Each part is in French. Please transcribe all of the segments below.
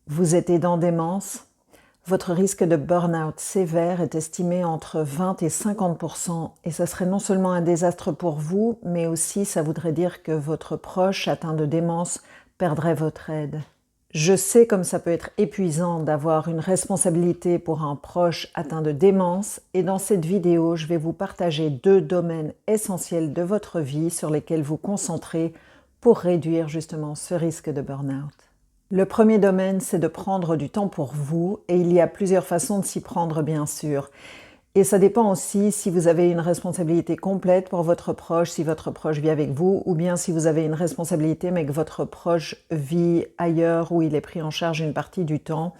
Vous êtes aidant démence. Votre risque de burn-out sévère est estimé entre 20 et 50% et ça serait non seulement un désastre pour vous, mais aussi ça voudrait dire que votre proche atteint de démence perdrait votre aide. Je sais comme ça peut être épuisant d'avoir une responsabilité pour un proche atteint de démence et dans cette vidéo, je vais vous partager 2 domaines essentiels de votre vie sur lesquels vous concentrer pour réduire justement ce risque de burn-out. Le premier domaine, c'est de prendre du temps pour vous et il y a plusieurs façons de s'y prendre bien sûr. Et ça dépend aussi si vous avez une responsabilité complète pour votre proche, si votre proche vit avec vous, ou bien si vous avez une responsabilité mais que votre proche vit ailleurs où il est pris en charge une partie du temps.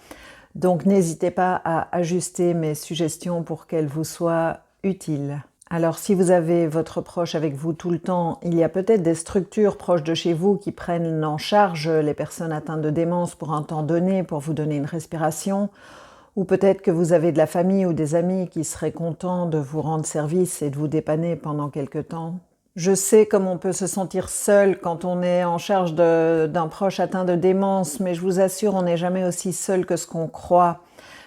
Donc n'hésitez pas à ajuster mes suggestions pour qu'elles vous soient utiles. Alors si vous avez votre proche avec vous tout le temps, il y a peut-être des structures proches de chez vous qui prennent en charge les personnes atteintes de démence pour un temps donné, pour vous donner une respiration. Ou peut-être que vous avez de la famille ou des amis qui seraient contents de vous rendre service et de vous dépanner pendant quelque temps. Je sais comme on peut se sentir seul quand on est en charge d'un proche atteint de démence, mais je vous assure, on n'est jamais aussi seul que ce qu'on croit.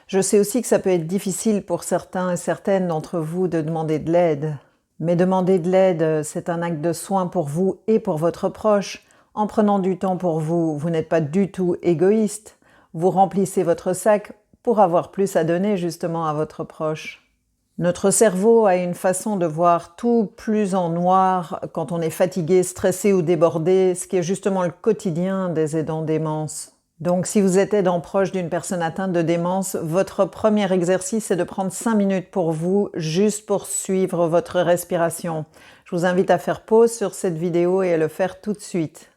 Je sais aussi que ça peut être difficile pour certains et certaines d'entre vous de demander de l'aide. Mais demander de l'aide, c'est un acte de soin pour vous et pour votre proche. En prenant du temps pour vous, vous n'êtes pas du tout égoïste. Vous remplissez votre sac pour avoir plus à donner justement à votre proche. Notre cerveau a une façon de voir tout plus en noir quand on est fatigué, stressé ou débordé, ce qui est justement le quotidien des aidants démence. Donc si vous êtes aidant proche d'une personne atteinte de démence, votre premier exercice est de prendre 5 minutes pour vous, juste pour suivre votre respiration. Je vous invite à faire pause sur cette vidéo et à le faire tout de suite.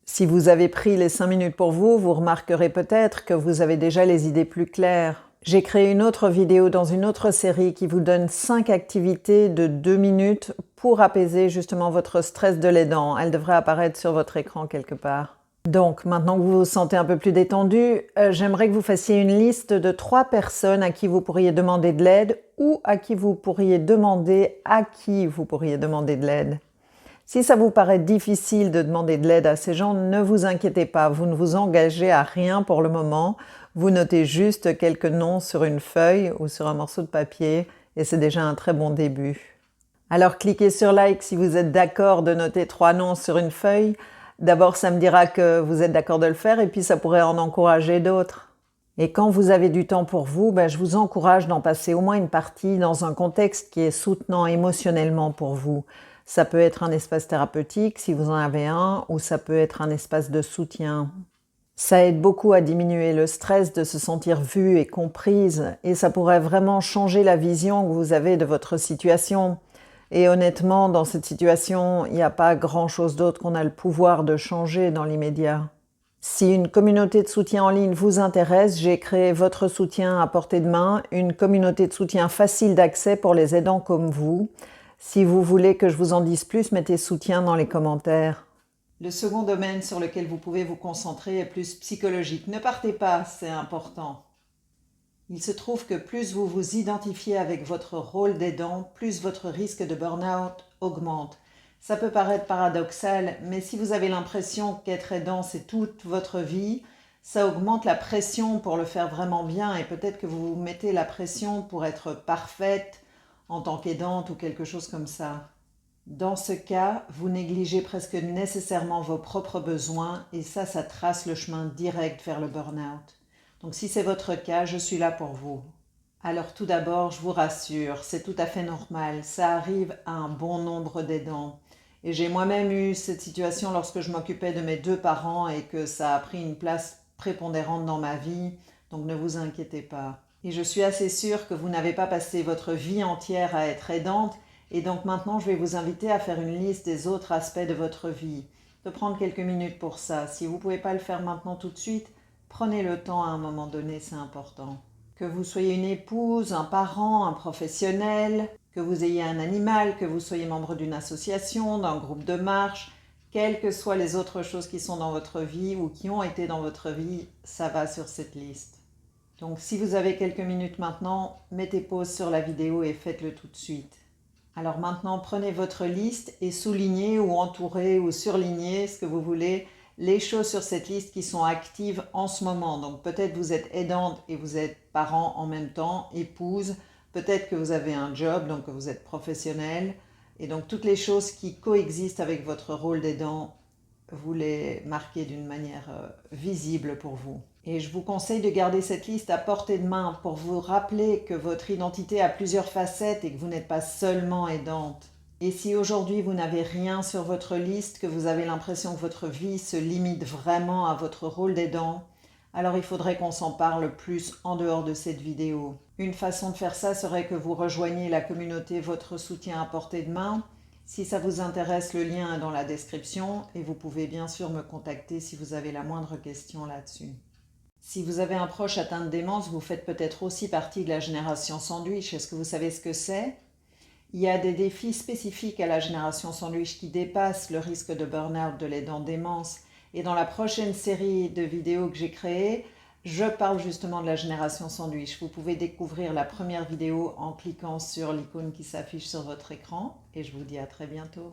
Si vous avez pris les 5 minutes pour vous, vous remarquerez peut-être que vous avez déjà les idées plus claires. J'ai créé une autre vidéo dans une autre série qui vous donne 5 activités de 2 minutes pour apaiser justement votre stress de l'aidant. Elle devrait apparaître sur votre écran quelque part. Donc, maintenant que vous vous sentez un peu plus détendu, j'aimerais que vous fassiez une liste de 3 personnes à qui vous pourriez demander de l'aide ou à qui vous pourriez demander de l'aide. Si ça vous paraît difficile de demander de l'aide à ces gens, ne vous inquiétez pas, vous ne vous engagez à rien pour le moment. Vous notez juste quelques noms sur une feuille ou sur un morceau de papier et c'est déjà un très bon début. Alors cliquez sur like si vous êtes d'accord de noter 3 noms sur une feuille. D'abord, ça me dira que vous êtes d'accord de le faire et puis ça pourrait en encourager d'autres. Et quand vous avez du temps pour vous, je vous encourage d'en passer au moins une partie dans un contexte qui est soutenant émotionnellement pour vous. Ça peut être un espace thérapeutique si vous en avez un, ou ça peut être un espace de soutien. Ça aide beaucoup à diminuer le stress de se sentir vue et comprise, et ça pourrait vraiment changer la vision que vous avez de votre situation. Et honnêtement, dans cette situation, il n'y a pas grand-chose d'autre qu'on a le pouvoir de changer dans l'immédiat. Si une communauté de soutien en ligne vous intéresse, j'ai créé Votre soutien à portée de main, une communauté de soutien facile d'accès pour les aidants comme vous. Si vous voulez que je vous en dise plus, mettez soutien dans les commentaires. Le second domaine sur lequel vous pouvez vous concentrer est plus psychologique. Ne partez pas, c'est important. Il se trouve que plus vous vous identifiez avec votre rôle d'aidant, plus votre risque de burn-out augmente. Ça peut paraître paradoxal, mais si vous avez l'impression qu'être aidant c'est toute votre vie, ça augmente la pression pour le faire vraiment bien et peut-être que vous vous mettez la pression pour être parfaite en tant qu'aidante ou quelque chose comme ça. Dans ce cas, vous négligez presque nécessairement vos propres besoins et ça trace le chemin direct vers le burn-out. Donc si c'est votre cas, je suis là pour vous. Alors tout d'abord, je vous rassure, c'est tout à fait normal, ça arrive à un bon nombre d'aidants. Et j'ai moi-même eu cette situation lorsque je m'occupais de mes 2 parents et que ça a pris une place prépondérante dans ma vie, donc ne vous inquiétez pas. Et je suis assez sûre que vous n'avez pas passé votre vie entière à être aidante, et donc maintenant je vais vous inviter à faire une liste des autres aspects de votre vie, de prendre quelques minutes pour ça. Si vous ne pouvez pas le faire maintenant tout de suite, prenez le temps à un moment donné, c'est important. Que vous soyez une épouse, un parent, un professionnel, que vous ayez un animal, que vous soyez membre d'une association, d'un groupe de marche, quelles que soient les autres choses qui sont dans votre vie ou qui ont été dans votre vie, ça va sur cette liste. Donc si vous avez quelques minutes maintenant, mettez pause sur la vidéo et faites-le tout de suite. Alors maintenant, prenez votre liste et soulignez ou entourez ou surlignez ce que vous voulez les choses sur cette liste qui sont actives en ce moment. Donc peut-être vous êtes aidante et vous êtes parent en même temps, épouse, peut-être que vous avez un job, donc que vous êtes professionnel. Et donc toutes les choses qui coexistent avec votre rôle d'aidant, vous les marquez d'une manière visible pour vous. Et je vous conseille de garder cette liste à portée de main pour vous rappeler que votre identité a plusieurs facettes et que vous n'êtes pas seulement aidante. Et si aujourd'hui vous n'avez rien sur votre liste, que vous avez l'impression que votre vie se limite vraiment à votre rôle d'aidant, alors il faudrait qu'on s'en parle plus en dehors de cette vidéo. Une façon de faire ça serait que vous rejoigniez la communauté Votre soutien à portée de main. Si ça vous intéresse, le lien est dans la description et vous pouvez bien sûr me contacter si vous avez la moindre question là-dessus. Si vous avez un proche atteint de démence, vous faites peut-être aussi partie de la génération sandwich. Est-ce que vous savez ce que c'est ? Il y a des défis spécifiques à la génération sandwich qui dépassent le risque de burn-out de l'aidant démence. Et dans la prochaine série de vidéos que j'ai créée, je parle justement de la génération sandwich. Vous pouvez découvrir la première vidéo en cliquant sur l'icône qui s'affiche sur votre écran. Et je vous dis à très bientôt.